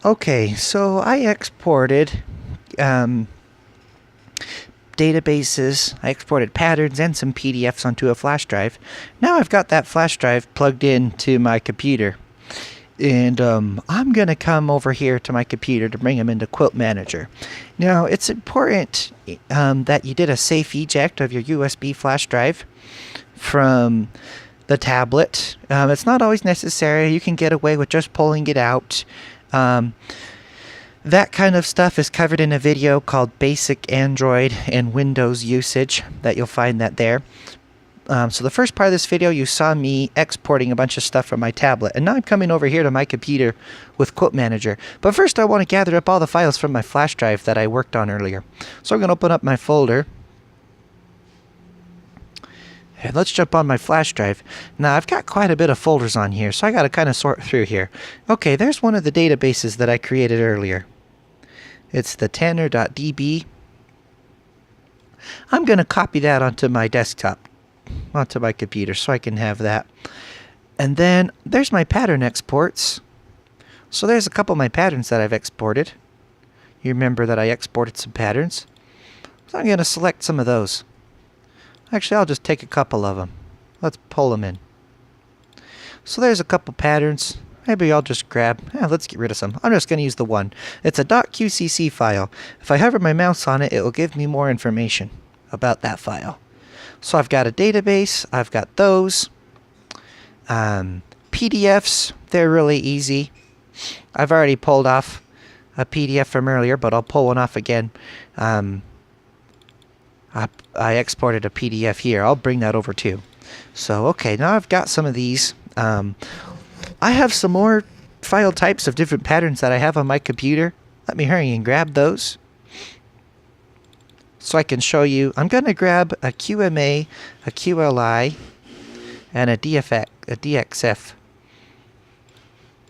Okay, so I exported databases, I exported patterns and some PDFs onto a flash drive. Now I've got that flash drive plugged into my computer. And I'm going to come over here to my computer to bring them into Quilt Manager. Now, it's important that you did a safe eject of your USB flash drive from the tablet. It's not always necessary. You can get away with just pulling it out. That kind of stuff is covered in a video called Basic Android and Windows Usage that you'll find that there. So the first part of this video, you saw me exporting a bunch of stuff from my tablet. And now I'm coming over here to my computer with Quilt Manager. But first I want to gather up all the files from my flash drive that I worked on earlier. So I'm going to open up my folder. And let's jump on my flash drive. Now I've got quite a bit of folders on here, so I got to kind of sort through here. Okay, there's one of the databases that I created earlier. It's the Tanner.db. I'm going to copy that onto my desktop, onto my computer, so I can have that. And then there's my pattern exports. So there's a couple of my patterns that I've exported. You remember that I exported some patterns. So I'm going to select some of those. Actually, I'll just take a couple of them. Let's pull them in. So there's a couple patterns. Maybe I'll just grab, let's get rid of some. I'm just going to use the one. It's a .qcc file. If I hover my mouse on it, it will give me more information about that file. So I've got a database. I've got those. PDFs, they're really easy. I've already pulled off a PDF from earlier, but I'll pull one off again. I exported a PDF here. I'll bring that over too. So, okay, now I've got some of these. I have some more file types of different patterns that I have on my computer. Let me hurry and grab those so I can show you. I'm going to grab a QMA, a QLI, and a DXF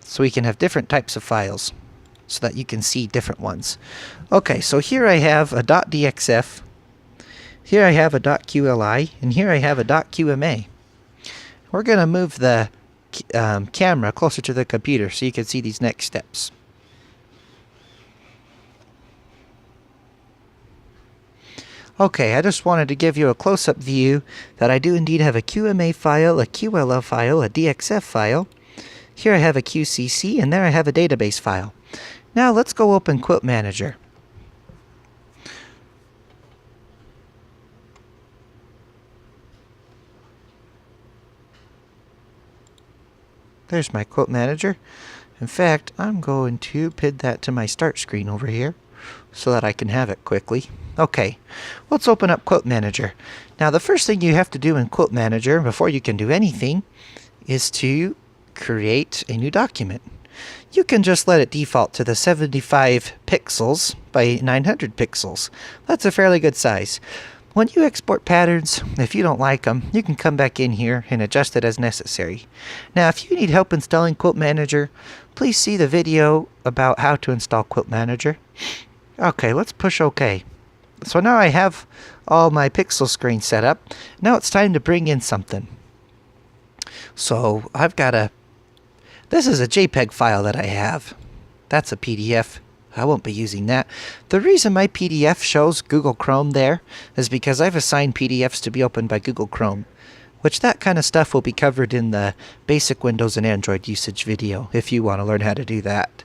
so we can have different types of files so that you can see different ones. Okay, so here I have a .DXF, here I have a .QLI, and here I have a .QMA. We're going to move the camera closer to the computer so you can see these next steps. Okay, I just wanted to give you a close-up view that I do indeed have a QMA file, a QLL file, a DXF file. Here I have a QCC, and there I have a database file. Now let's go open Quilt Manager. There's my Quilt Manager. In fact, I'm going to pin that to my start screen over here so that I can have it quickly. Okay, let's open up Quilt Manager. Now the first thing you have to do in Quilt Manager before you can do anything is to create a new document. You can just let it default to the 75 pixels by 900 pixels. That's a fairly good size. When you export patterns, if you don't like them, you can come back in here and adjust it as necessary. Now, if you need help installing Quilt Manager, please see the video about how to install Quilt Manager. Okay, let's push OK. So now I have all my pixel screen set up. Now it's time to bring in something. So I've got this is a JPEG file that I have. That's a PDF. I won't be using that. The reason my PDF shows Google Chrome there is because I've assigned PDFs to be opened by Google Chrome, which that kind of stuff will be covered in the basic Windows and Android usage video if you want to learn how to do that.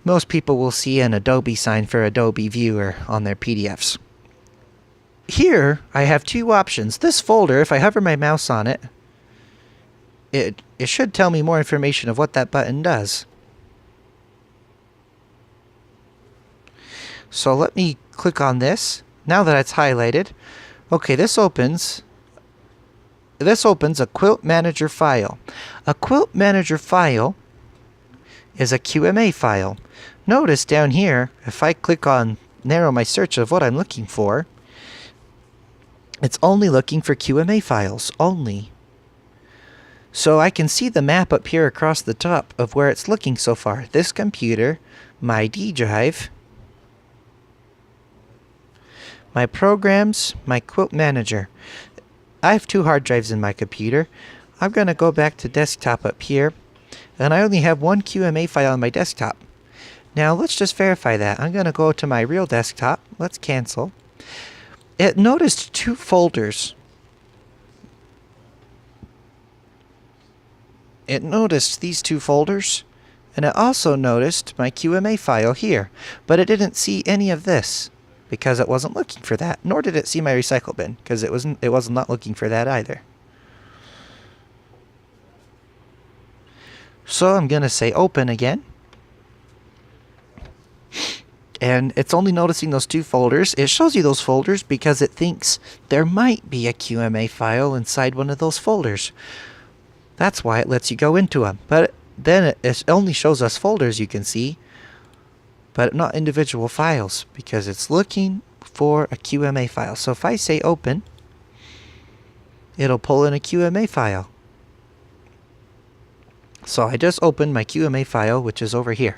Most people will see an Adobe sign for Adobe Viewer on their PDFs. Here I have two options. This folder, if I hover my mouse on it, it should tell me more information of what that button does. So let me click on this. Now that it's highlighted, okay, this opens a Quilt Manager file. A Quilt Manager file is a QMA file. Notice down here, if I click on narrow my search of what I'm looking for, it's only looking for QMA files, only. So I can see the map up here across the top of where it's looking so far. This computer, my D drive, my programs, my Quilt Manager. I have two hard drives in my computer. I'm going to go back to desktop up here. and I only have one QMA file on my desktop. Now let's just verify that. I'm going to go to my real desktop. Let's cancel. It noticed two folders. It noticed these two folders, and it also noticed my QMA file here, but it didn't see any of this because it wasn't looking for that, nor did it see my recycle bin because it was not looking for that either. So I'm going to say open again. And it's only noticing those two folders. It shows you those folders because it thinks there might be a QMA file inside one of those folders. That's why it lets you go into them. But then it only shows us folders, you can see, but not individual files because it's looking for a QMA file. So if I say open, it'll pull in a QMA file. So I just opened my QMA file, which is over here.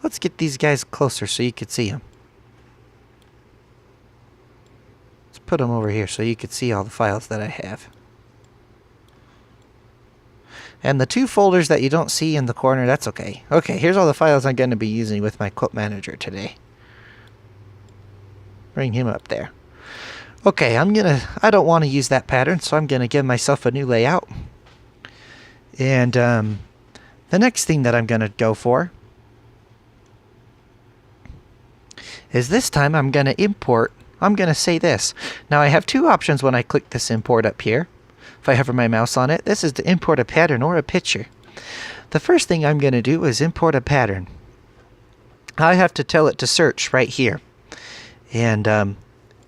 Let's get these guys closer so you can see them. Let's put them over here so you can see all the files that I have. And the two folders that you don't see in the corner, that's okay. Okay, here's all the files I'm going to be using with my Quilt Manager today. Bring him up there. Okay, I don't want to use that pattern, so I'm going to give myself a new layout. And the next thing that I'm going to go for is this time I'm going to import. I'm going to say this. Now I have two options when I click this import up here. If I hover my mouse on it, this is to import a pattern or a picture. The first thing I'm going to do is import a pattern. I have to tell it to search right here. And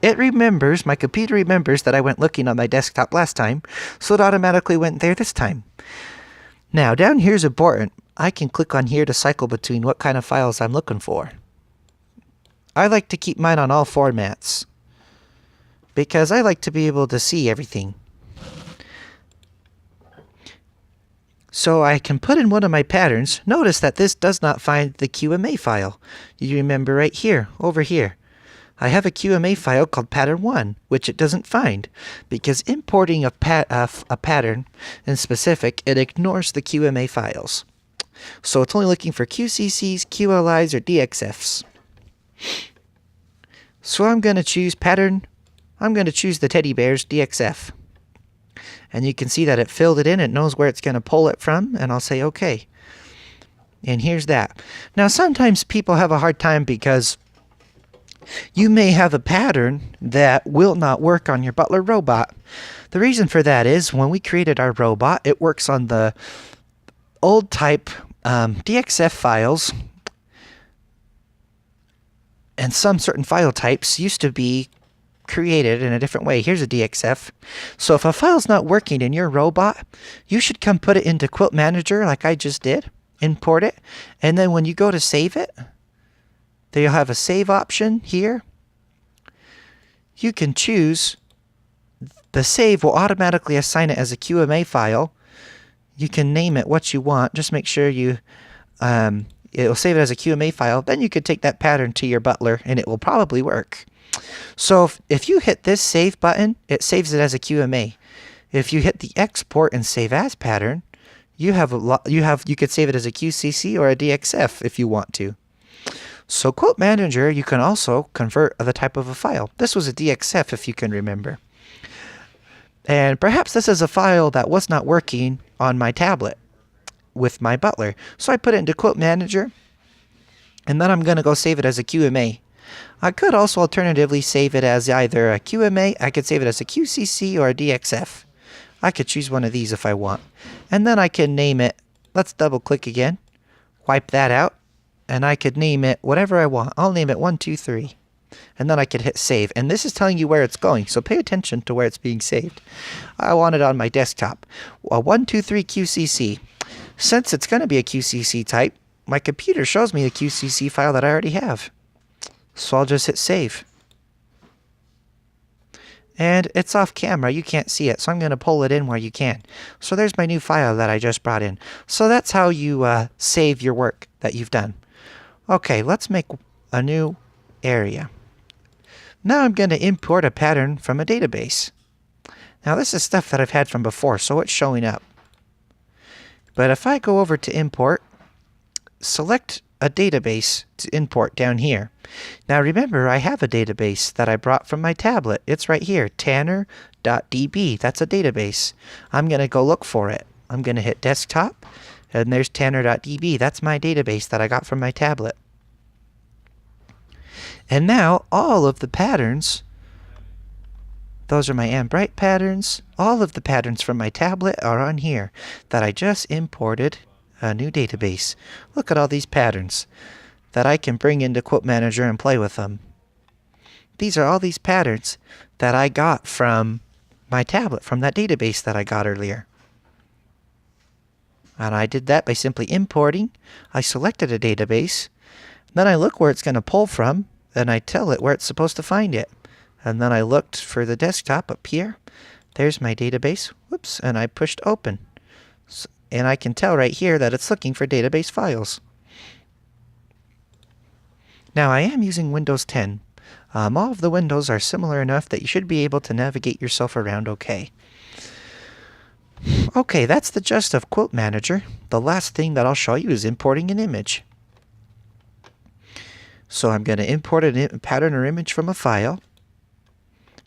it remembers, my computer remembers that I went looking on my desktop last time, so it automatically went there this time. Now down here is important. I can click on here to cycle between what kind of files I'm looking for. I like to keep mine on all formats because I like to be able to see everything. So I can put in one of my patterns. Notice that this does not find the QMA file. You remember right here, over here. I have a QMA file called pattern 1, which it doesn't find because importing a pattern in specific, it ignores the QMA files. So it's only looking for QCCs, QLIs, or DXFs. So I'm going to choose pattern. I'm going to choose the teddy bears DXF. And you can see that it filled it in. It knows where it's going to pull it from. And I'll say OK. And here's that. Now sometimes people have a hard time because you may have a pattern that will not work on your Butler robot. The reason for that is when we created our robot, it works on the old type DXF files. And some certain file types used to be created in a different way. Here's a DXF. So if a file's not working in your robot, you should come put it into Quilt Manager like I just did. Import it. And then when you go to save it, there you'll have a save option here. You can choose. The save will automatically assign it as a QMA file. You can name it what you want. Just make sure you it will save it as a QMA file. Then you could take that pattern to your Butler and it will probably work. So if you hit this save button, it saves it as a QMA. If you hit the export and save as pattern, you could save it as a QCC or a DXF if you want to. So Quilt Manager, you can also convert the type of a file. This was a DXF if you can remember. And perhaps this is a file that was not working on my tablet with my Butler. So I put it into Quilt Manager, and then I'm going to go save it as a QMA. I could also alternatively save it as either a QMA, I could save it as a QCC or a DXF. I could choose one of these if I want. And then I can name it, let's double click again, wipe that out, and I could name it whatever I want. I'll name it 123. And then I could hit save. And this is telling you where it's going, so pay attention to where it's being saved. I want it on my desktop. 123 QCC. Since it's going to be a QCC type, my computer shows me the QCC file that I already have. So I'll just hit save. And it's off camera, you can't see it, so I'm going to pull it in where you can. So there's my new file that I just brought in. So that's how you save your work that you've done. Okay, let's make a new area. Now I'm going to import a pattern from a database. Now this is stuff that I've had from before, so it's showing up. But if I go over to import, select a database to import down here. Now remember, I have a database that I brought from my tablet. It's right here, tanner.db. That's a database. I'm going to go look for it. I'm going to hit desktop, and there's tanner.db. That's my database that I got from my tablet. And now all of the patterns, those are my Ambright patterns. All of the patterns from my tablet are on here that I just imported a new database. Look at all these patterns that I can bring into Quilt Manager and play with them. These are all these patterns that I got from my tablet, from that database that I got earlier. And I did that by simply importing. I selected a database. Then I look where it's going to pull from, and I tell it where it's supposed to find it. And then I looked for the desktop up here. There's my database. Whoops, and I pushed open. And I can tell right here that it's looking for database files. Now I am using Windows 10. All of the windows are similar enough that you should be able to navigate yourself around okay. Okay, that's the gist of Quilt Manager. The last thing that I'll show you is importing an image. So I'm going to import a pattern or image from a file.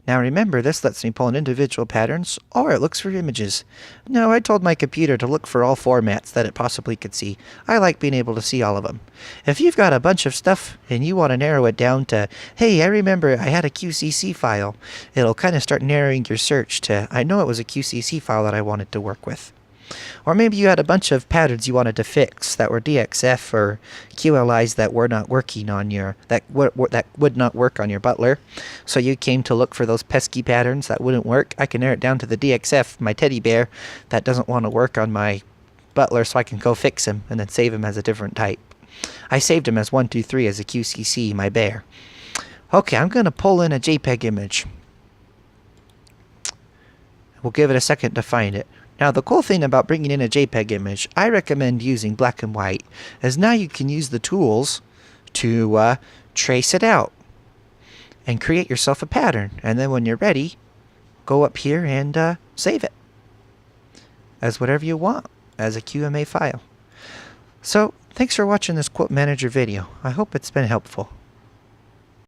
Now remember, this lets me pull in individual patterns, or it looks for images. Now I told my computer to look for all formats that it possibly could see. I like being able to see all of them. If you've got a bunch of stuff and you want to narrow it down to, hey, I remember I had a QCC file, it'll kind of start narrowing your search to, I know it was a QCC file that I wanted to work with. Or maybe you had a bunch of patterns you wanted to fix that were DXF or QLIs that were not working on your, that would not work on your butler. So you came to look for those pesky patterns that wouldn't work. I can narrow it down to the DXF, my teddy bear, that doesn't want to work on my butler, so I can go fix him and then save him as a different type. I saved him as 123 as a QCC, my bear. Okay, I'm going to pull in a JPEG image. We'll give it a second to find it. Now the cool thing about bringing in a JPEG image, I recommend using black and white, as now you can use the tools to trace it out and create yourself a pattern. And then when you're ready, go up here and save it as whatever you want, as a QMA file. So thanks for watching this Quilt Manager video. I hope it's been helpful.